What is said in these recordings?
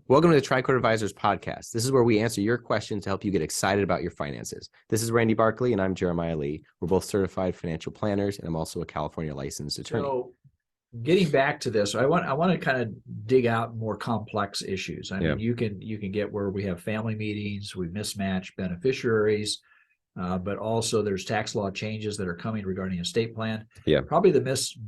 Welcome to the Tricord Advisors podcast. This is where we answer your questions to help you get excited about your finances. This is Randy Barkley, and I'm Jeremiah Lee. We're both certified financial planners, and I'm also a California licensed attorney. So, getting back to this, I want to kind of dig out more complex issues. I mean, you can get where we have family meetings, we mismatch beneficiaries, but also there's tax law changes that are coming regarding estate plan. Yeah. Probably the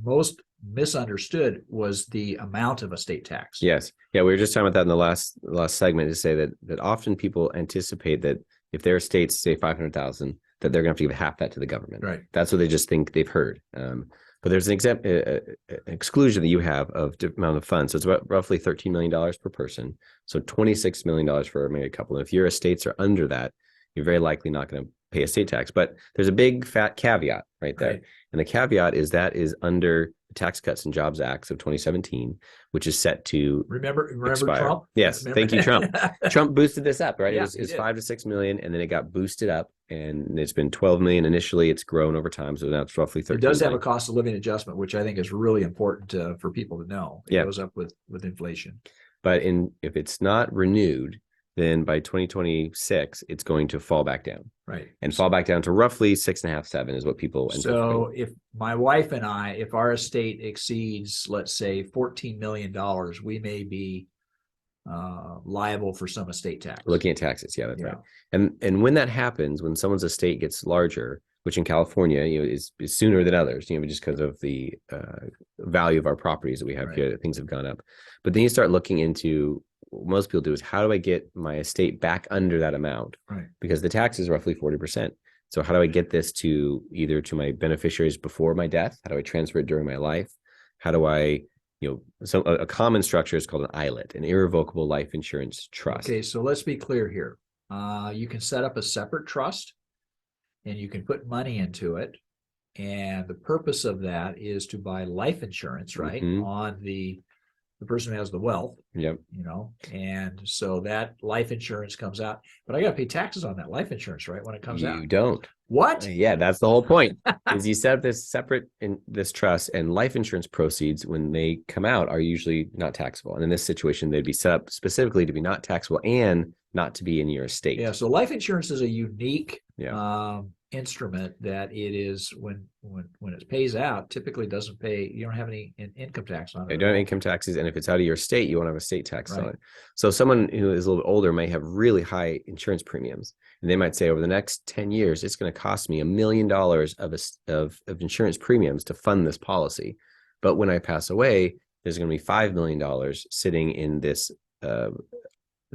most misunderstood was the amount of estate tax. Yes. Yeah, we were just talking about that in the last segment, to say that often people anticipate that if their estate's, say, $500,000, that they're going to have to give half that to the government. Right. That's what they just think they've heard. But there's an exclusion that you have of amount of funds. So it's about roughly $13 million per person. So $26 million for a married couple. And if your estates are under that, you're very likely not going to pay estate tax. But there's a big fat caveat right there. Right. And the caveat is that is under the Tax Cuts and Jobs Act of 2017, which is set to remember expire. Trump? Yes, thank you, Trump. Trump boosted this up, right? Yeah, it was 5 to 6 million, and then it got boosted up, and it's been 12 million initially. It's grown over time, so now it's roughly 13 It does million. have a cost of living adjustment, which I think is really important for people to know. It goes up with inflation. But if it's not renewed, then by 2026, it's going to fall back down. Right. And fall back down to roughly 6.5, 7 is what people anticipate. So if my wife and I, if our estate exceeds, let's say, $14 million, we may be liable for some estate tax. Looking at taxes. Yeah, that's right. And when that happens, when someone's estate gets larger, which in California, is sooner than others, just because of the value of our properties that we have here, things have gone up. But then you start looking into, what most people do is, how do I get my estate back under that amount? Right. Because the tax is roughly 40%. So how do I get this to either to my beneficiaries before my death? How do I transfer it during my life? How do I, so a common structure is called an ILIT, an irrevocable life insurance trust. Okay, so let's be clear here. You can set up a separate trust, and you can put money into it. And the purpose of that is to buy life insurance, right? Mm-hmm. On the person who has the wealth. Yep. And so that life insurance comes out, but I got to pay taxes on that life insurance, right? When it comes out. You don't. What? Yeah, that's the whole point. Is you set up this separate in this trust, and life insurance proceeds, when they come out, are usually not taxable. And in this situation, they'd be set up specifically to be not taxable and not to be in your estate. Yeah. So life insurance is a unique instrument that it is when it pays out, typically doesn't pay. You don't have any income tax on it. You don't have income taxes, and if it's out of your estate, you won't have estate tax on it. So someone who is a little bit older may have really high insurance premiums, and they might say, over the next 10 years, it's going to cost me $1 million of insurance premiums to fund this policy. But when I pass away, there's going to be $5 million sitting in this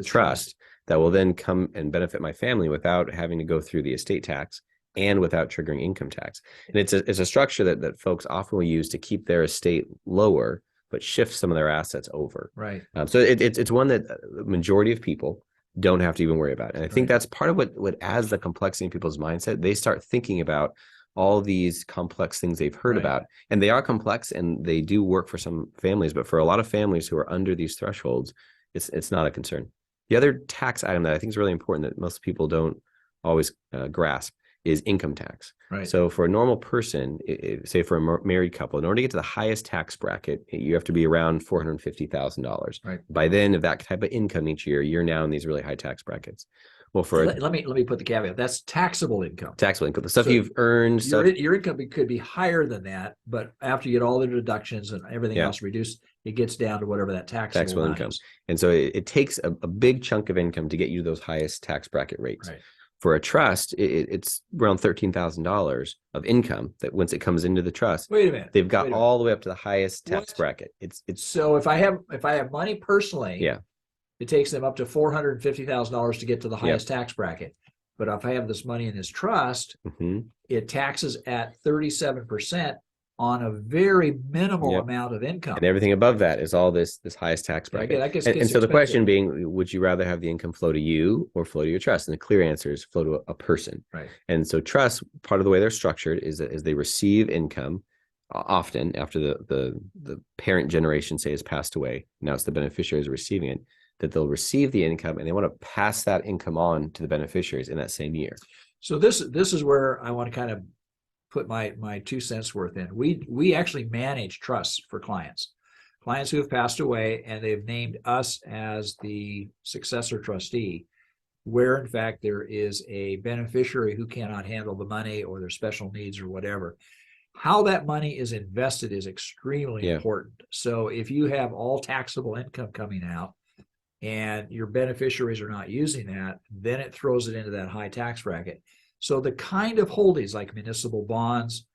trust that will then come and benefit my family without having to go through the estate tax and without triggering income tax. And it's a structure that folks often will use to keep their estate lower, but shift some of their assets over. Right. So it's one that the majority of people don't have to even worry about. And I think that's part of what adds the complexity in people's mindset. They start thinking about all these complex things they've heard about, and they are complex, and they do work for some families, but for a lot of families who are under these thresholds, it's not a concern. The other tax item that I think is really important that most people don't always grasp is income tax. Right. So for a normal person, say for a married couple, in order to get to the highest tax bracket, you have to be around $450,000. Right. By then, of that type of income each year, you're now in these really high tax brackets. Well, let me put the caveat. That's taxable income. Taxable income, the stuff you've earned. Your income could be higher than that, but after you get all the deductions and everything else reduced, it gets down to whatever that taxable income is. And so it takes a big chunk of income to get you to those highest tax bracket rates. Right. For a trust, it's around $13,000 of income that once it comes into the trust, wait a minute, they've got all the way up to the highest tax bracket. It's so if I have money personally, it takes them up to $450,000 to get to the highest tax bracket. But if I have this money in this trust, it taxes at 37% on a very minimal amount of income. And everything above that is all this highest tax bracket. And so the question being, would you rather have the income flow to you or flow to your trust? And the clear answer is flow to a person. Right. And so trusts, part of the way they're structured is that as they receive income, often after the parent generation, say, has passed away, now it's the beneficiaries receiving it, that they'll receive the income and they want to pass that income on to the beneficiaries in that same year. So this is where I want to kind of put my 2 cents worth in. We actually manage trusts for clients. clients who have passed away, and they've named us as the successor trustee, where in fact there is a beneficiary who cannot handle the money or their special needs or whatever. How that money is invested is extremely important. So if you have all taxable income coming out and your beneficiaries are not using that, then it throws it into that high tax bracket. So the kind of holdings like municipal bonds,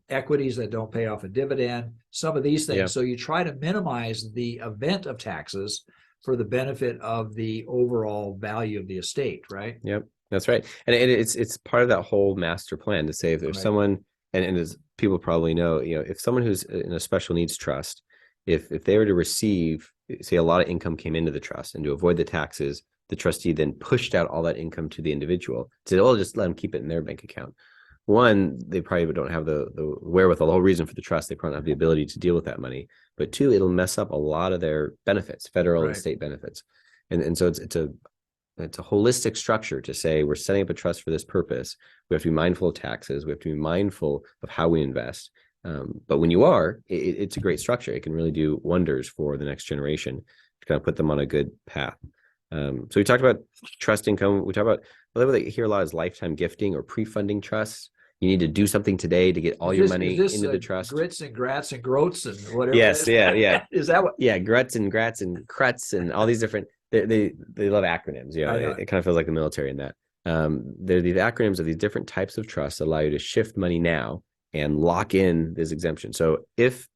equities that don't pay off a dividend, some of these things. Yeah. So you try to minimize the event of taxes for the benefit of the overall value of the estate, right? Yep, that's right. And it's part of that whole master plan to say if there's someone, and as people probably know, if someone who's in a special needs trust, if they were to receive, say, a lot of income came into the trust, and to avoid the taxes, the trustee then pushed out all that income to the individual, said, "Oh, just let them keep it in their bank account." One, they probably don't have the wherewithal. The whole reason for the trust, they probably don't have the ability to deal with that money. But two, it'll mess up a lot of their benefits, federal and state benefits. And so it's a holistic structure to say we're setting up a trust for this purpose. We have to be mindful of taxes. We have to be mindful of how we invest. But when you are, it's a great structure. It can really do wonders for the next generation to kind of put them on a good path. So we talked about trust income. We talked about, what I hear a lot is lifetime gifting or pre-funding trusts. You need to do something today to get all your money into the trust. Grits and grats and groats and whatever. Yes, yeah. Is that what? Yeah, gruts and grats and cruts and all these different. They love acronyms. It kind of feels like the military in that. They're these acronyms of these different types of trusts that allow you to shift money now and lock in this exemption. So if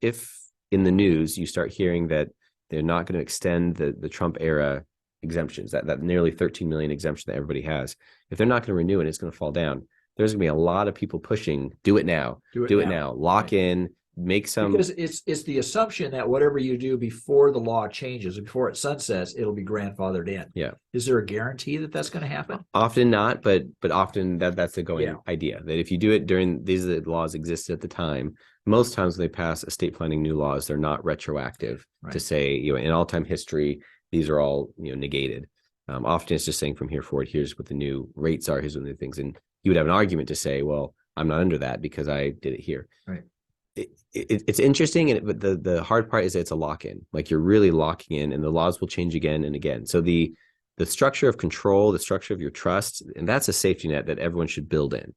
in the news you start hearing that they're not going to extend the Trump era exemptions, that nearly 13 million exemption that everybody has, if they're not going to renew it, it's going to fall down. There's going to be a lot of people pushing, do it now, do it now, lock in, make some. Because it's the assumption that whatever you do before the law changes, before it sunsets, it'll be grandfathered in. Yeah. Is there a guarantee that that's going to happen? Often not, but often that's the going idea, that if you do it during, these the laws existed at the time. Most times when they pass estate planning new laws, they're not retroactive to say, in all time history, these are all, negated. Often it's just saying from here forward, here's what the new rates are, here's what the new things. And you would have an argument to say, well, I'm not under that because I did it here. Right. It's interesting, but the hard part is that it's a lock-in. Like you're really locking in, and the laws will change again and again. So the structure of control, the structure of your trust, and that's a safety net that everyone should build in.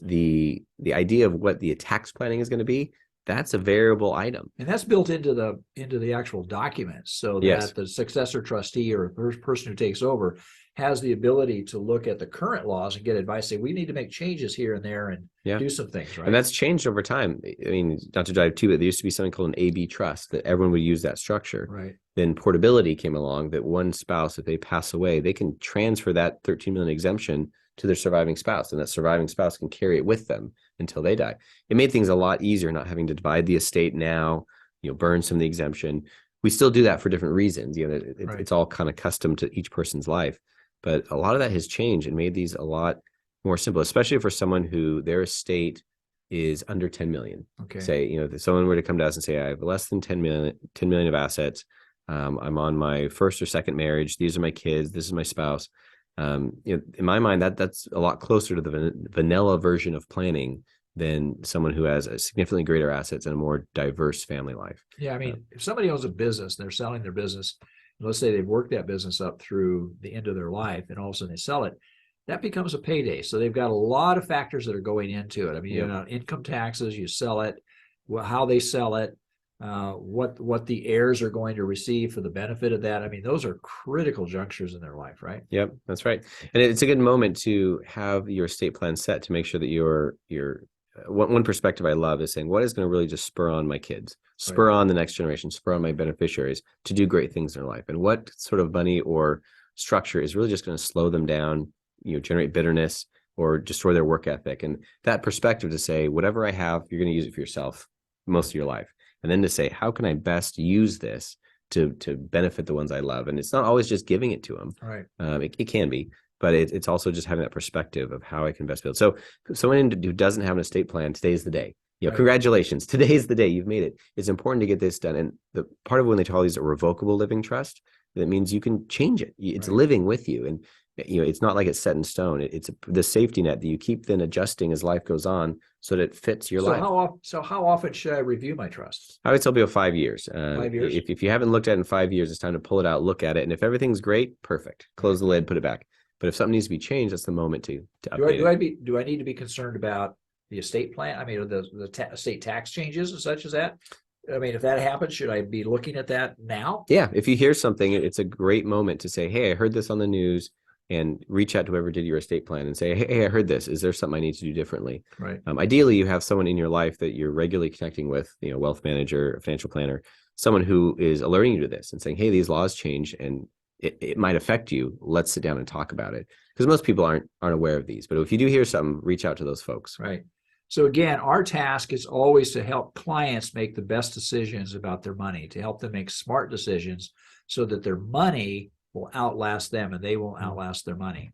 The idea of what the tax planning is going to be, that's a variable item, and that's built into the actual documents, so that the successor trustee or person who takes over has the ability to look at the current laws and get advice, say we need to make changes here and there and do some things, right? And that's changed over time. I mean, not to dive too, but there used to be something called an AB trust that everyone would use that structure. Right. Then portability came along, that one spouse, if they pass away, they can transfer that 13 million exemption to their surviving spouse, and that surviving spouse can carry it with them until they die. It made things a lot easier, not having to divide the estate now, burn some of the exemption. We still do that for different reasons. It's all kind of custom to each person's life. But a lot of that has changed and made these a lot more simple, especially for someone who their estate is under 10 million. Okay. Say, if someone were to come to us and say, I have less than 10 million of assets. I'm on my first or second marriage. These are my kids. This is my spouse. In my mind, that's a lot closer to the vanilla version of planning than someone who has a significantly greater assets and a more diverse family life. Yeah. I mean, if somebody owns a business, they're selling their business, let's say they've worked that business up through the end of their life, and all of a sudden they sell it, that becomes a payday. So they've got a lot of factors that are going into it. I mean, income taxes, you sell it, how they sell it, what the heirs are going to receive for the benefit of that. I mean, those are critical junctures in their life, right? Yep, that's right. And it's a good moment to have your estate plan set to make sure that you're one perspective I love is saying, what is going to really just spur on my kids, spur on the next generation, spur on my beneficiaries to do great things in their life? And what sort of money or structure is really just going to slow them down, generate bitterness or destroy their work ethic? And that perspective to say, whatever I have, you're going to use it for yourself most of your life. And then to say, how can I best use this to benefit the ones I love? And it's not always just giving it to them. Right. It can be. But it's also just having that perspective of how I can best build. So someone who doesn't have an estate plan, today's the day. Congratulations. Today's the day. You've made it. It's important to get this done. And the part of when they call these a revocable living trust, that means you can change it. It's living with you. And It's not like it's set in stone. It's the safety net that you keep then adjusting as life goes on so that it fits your life. How often should I review my trust? I would tell people 5 years. 5 years. If you haven't looked at it in 5 years, it's time to pull it out, look at it, and if everything's great, perfect. Close the lid, put it back. But if something needs to be changed, that's the moment to update it. Do I need to be concerned about the estate plan? I mean, the estate tax changes and such as that? I mean, if that happens, should I be looking at that now? Yeah, if you hear something, it's a great moment to say, hey, I heard this on the news, and reach out to whoever did your estate plan and say, hey, I heard this. Is there something I need to do differently? Right. Ideally, you have someone in your life that you're regularly connecting with, wealth manager, a financial planner, someone who is alerting you to this and saying, hey, these laws change and it might affect you. Let's sit down and talk about it. Because most people aren't aware of these. But if you do hear something, reach out to those folks. Right. So again, our task is always to help clients make the best decisions about their money, to help them make smart decisions so that their money will outlast them and they won't outlast their money.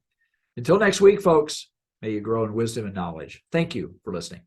Until next week, folks, may you grow in wisdom and knowledge. Thank you for listening.